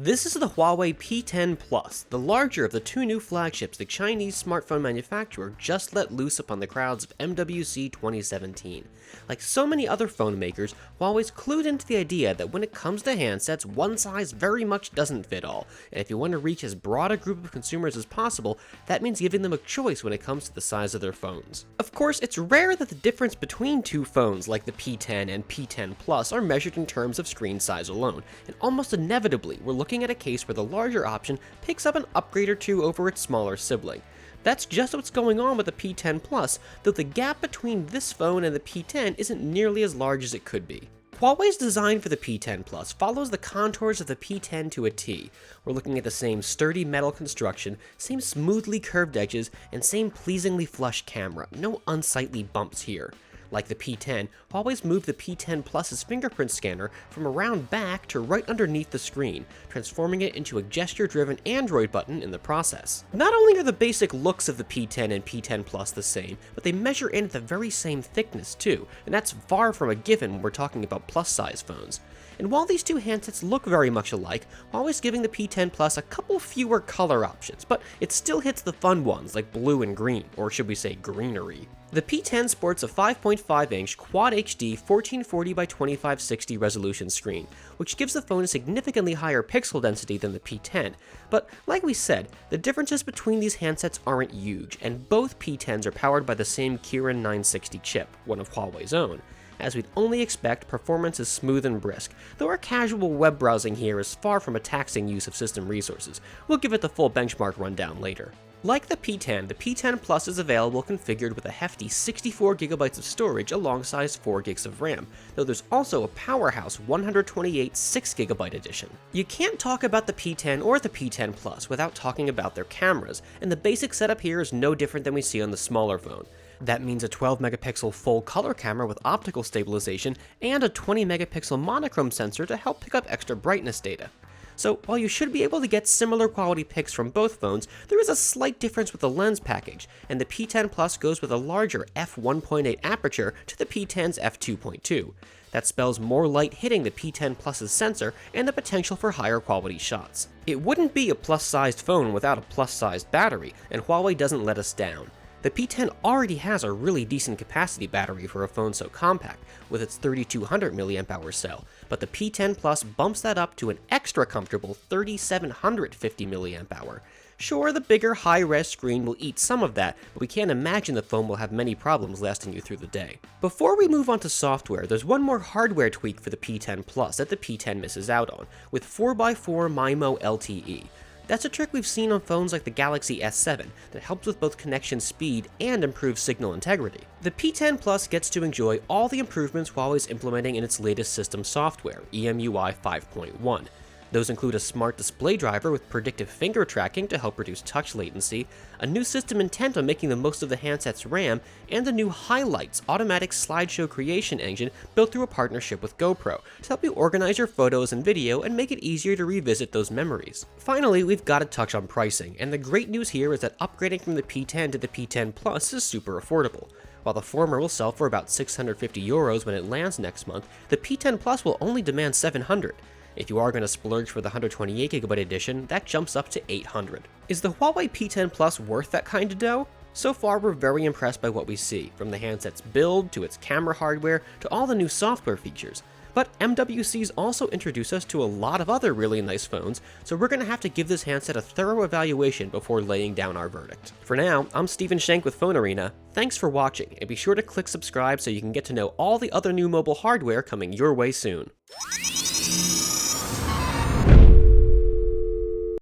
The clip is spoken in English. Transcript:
This is the Huawei P10 Plus, the larger of the two new flagships the Chinese smartphone manufacturer just let loose upon the crowds of MWC 2017. Like so many other phone makers, Huawei's clued into the idea that when it comes to handsets, one size very much doesn't fit all, and if you want to reach as broad a group of consumers as possible, that means giving them a choice when it comes to the size of their phones. Of course, it's rare that the difference between two phones like the P10 and P10 Plus are measured in terms of screen size alone, and almost inevitably we're looking at a case where the larger option picks up an upgrade or two over its smaller sibling. That's just what's going on with the P10 Plus, though the gap between this phone and the P10 isn't nearly as large as it could be. Huawei's design for the P10 Plus follows the contours of the P10 to a T. We're looking at the same sturdy metal construction, same smoothly curved edges, and same pleasingly flush camera. No unsightly bumps here. Like the P10, Huawei's moved the P10 Plus's fingerprint scanner from around back to right underneath the screen, transforming it into a gesture-driven Android button in the process. Not only are the basic looks of the P10 and P10 Plus the same, but they measure in at the very same thickness too, and that's far from a given when we're talking about plus-size phones. And while these two handsets look very much alike, Huawei's giving the P10 Plus a couple fewer color options, but it still hits the fun ones like blue and green, or should we say greenery. The P10 sports a 5.5-inch Quad HD 1440 by 2560 resolution screen, which gives the phone a significantly higher pixel density than the P10, but like we said, the differences between these handsets aren't huge, and both P10s are powered by the same Kirin 960 chip, one of Huawei's own. As we'd only expect, performance is smooth and brisk, though our casual web browsing here is far from a taxing use of system resources. We'll give it the full benchmark rundown later. Like the P10 Plus is available configured with a hefty 64GB of storage alongside 4GB of RAM, though there's also a powerhouse 128 6GB edition. You can't talk about the P10 or the P10 Plus without talking about their cameras, and the basic setup here is no different than we see on the smaller phone. That means a 12-megapixel full-color camera with optical stabilization and a 20-megapixel monochrome sensor to help pick up extra brightness data. So while you should be able to get similar quality pics from both phones, there is a slight difference with the lens package, and the P10 Plus goes with a larger f1.8 aperture to the P10's f2.2. That spells more light hitting the P10 Plus's sensor and the potential for higher quality shots. It wouldn't be a plus-sized phone without a plus-sized battery, and Huawei doesn't let us down. The P10 already has a really decent capacity battery for a phone so compact, with its 3200 mAh cell, but the P10 Plus bumps that up to an extra comfortable 3750 mAh. Sure, the bigger high-res screen will eat some of that, but we can't imagine the phone will have many problems lasting you through the day. Before we move on to software, there's one more hardware tweak for the P10 Plus that the P10 misses out on, with 4x4 MIMO LTE. That's a trick we've seen on phones like the Galaxy S7 that helps with both connection speed and improves signal integrity. The P10 Plus gets to enjoy all the improvements Huawei's implementing in its latest system software, EMUI 5.1. Those include a smart display driver with predictive finger tracking to help reduce touch latency, a new system intent on making the most of the handset's RAM, and the new Highlights automatic slideshow creation engine built through a partnership with GoPro to help you organize your photos and video and make it easier to revisit those memories. Finally, we've got to touch on pricing, and the great news here is that upgrading from the P10 to the P10 Plus is super affordable. While the former will sell for about €650 when it lands next month, the P10 Plus will only demand $700. If you are going to splurge for the 128GB edition, that jumps up to $800. Is the Huawei P10 Plus worth that kind of dough? So far, we're very impressed by what we see, from the handset's build to its camera hardware to all the new software features. But MWC's also introduced us to a lot of other really nice phones, so we're going to have to give this handset a thorough evaluation before laying down our verdict. For now, I'm Steven Schenk with PhoneArena. Thanks for watching, and be sure to click subscribe so you can get to know all the other new mobile hardware coming your way soon.